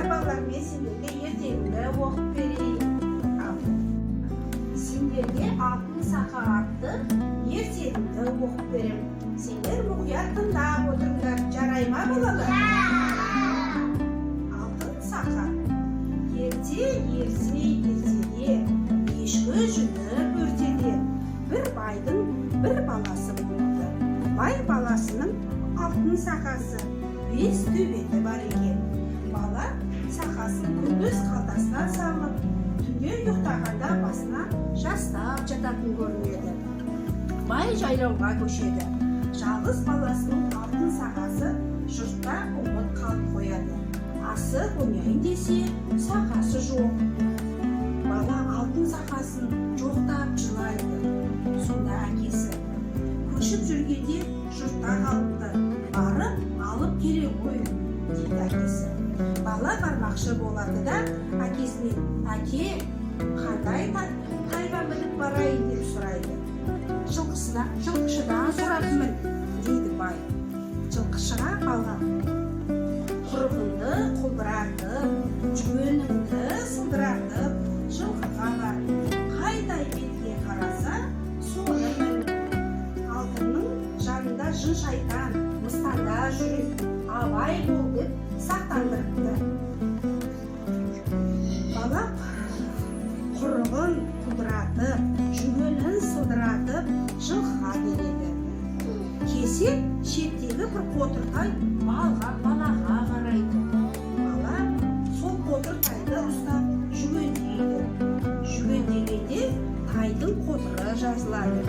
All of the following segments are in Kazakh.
балалар, мен сендерге ертегімді оқып берейін. Сендерге алтын сақа атты ертегімді оқып берем. Сендер мұқият тыңдап отырыңдар, жарай ма балалар? Алтын сақа. Ерте ерте ертеде, ешкі жүні бөртеде, бір байдың бір баласы болды. Бай баласының алтын сақасы 5 төбеті бар екен. Бала сақасын күндіз қалтасына салып, түнде ұйықтағанда басына жастап жататын көрінеді. Бай жайлауға көшеді. Жалғыз баласының алтын сақасы жұртта ұмыт қалып қояды. Асы көмейін десе, сақасы жоқ. Бала алтын сақасын жоқтап жылайды. Сонда әкесі: көшіп жүргенде жұртта қалыпты, барып алып келе ғой, дейді әкесі. Бала бармақшы болады да әкесінен: әке, қандай тайға мініп барайын деп сұрайды. Жылқышыдан сұратымын, дейді бай. Жылқышыға бала: құрығыңды құлдыратып, жүгеніңді сылдыратып, жылқыға бар. Қайдай бетке қараса, соны мін. Алтынның жанында жын шайтан, мыстанда жүріп, абай бол деп сақтандырыпты. Бала құрығын құлдыратып, жүгенін сылдыратып, жылқыға келеді. Кесе шеттегі бір қотыртай балаға қарайды. Бала сол қотыртайды ұстап жүгендейді. Жүгендегенде тайдың қотыры жазылады.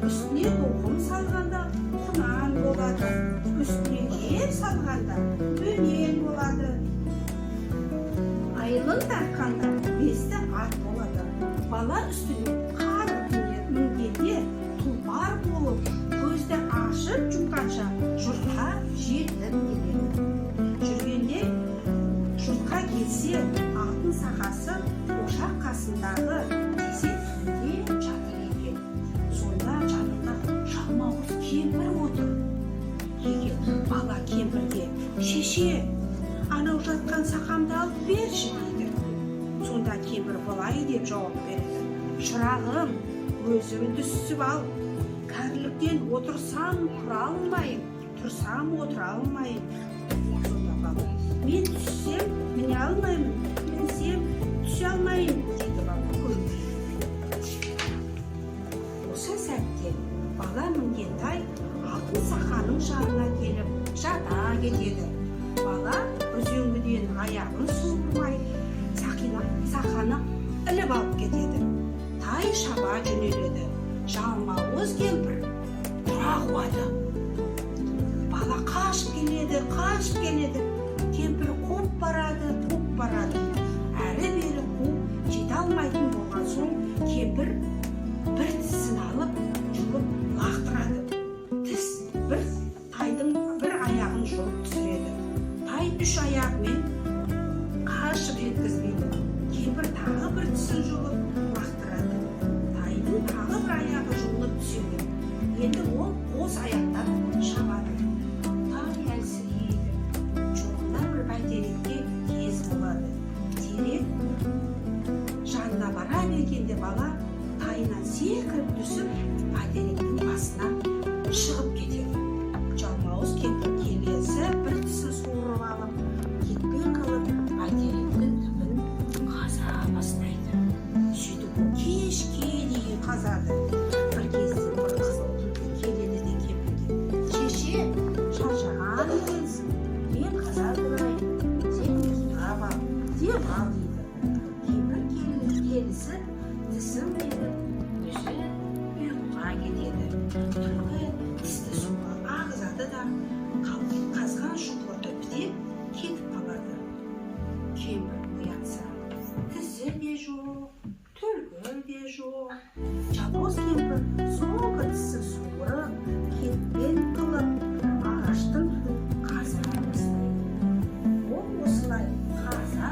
Үстіне тоқым салғанда құнан болады, үстіне жер салғанда төмен болады. Айылын тартқанда 5 ат болады. Бала үстіне қарғып мінгенде тұлпар болып, көзді ашып жұмғанша жұртқа жетіп келеді. Жүргенде жұртқа келсе, алтын сақасы ошақ қасындағы тезекте жатыр екен. Сонда жанында жалмауыз кемпір отыр екен. Бала кемпірге: шеше, анау жатқан сақамды алып берші, дейді. Сонда кемпір былай деп жауап береді: шырағым, өзің түсіп ал. Кәріліктен отырсам тұра алмайын, тұрсам отыра алмайын. Сонда бала: мен түссем міне алмаймын, мінсем түсе алмайын, дейді бала. Осы сәтте бала мінген тай алтын сақаның жанына келіп жата кетеді. Бала үзеңгіден аяғын суырмай сақаны іліп алып кетеді. Тай шаба жөнеледі. Жалмауыз кемпір тұра қуады. Бала қашып келеді. Кемпір қуып барады. Әрі-бері қуып жете алмайтын болған соң, кемпір бір тісін алып, жұлып лақтырады. Тіс бір тайдың бір аяғын жұлып түсіреді. Тай 3 аяғымен қашып жеткізбейді. Кемпір тағы бір тісін жұлып лақтырады. Тайдың тағы бір аяғы жұлып түседі. Енді ол қос аяқтап шабады. Тай әлсірейді. Жолында бір бәйтерекке кез болады. Терек жанына бара бергенде бала тайынан секіріп түсіп, бәйтеректің басына шығып кетеді. Жалмауыз кемпір келесі бір тісін суырып алып, кетпен қылып, бәйтеректің түбін қаза бастайды. Сөйтіп кешке дейін қазады. Бір кезде бір қызыл түлкі келеді де кемпірге: шеше, шаршаған екенсің, мен қаза тұрайын, сен ұйықтап ал, деп ал, дейді. Кемпір келісіп, тісін қиып, өзі ұйқыға кетеді. Түлкі тісті суға ағызады да қазған шұңқырды бітеп кетіп қалады. Кемпір оянса, тісі де жоқ, түлкі де жоқ. Жалғыз кемпір соңғы тісін суырып, кетпен қылып, ағаштың түбін қаза бастайды. Ол осылай қаза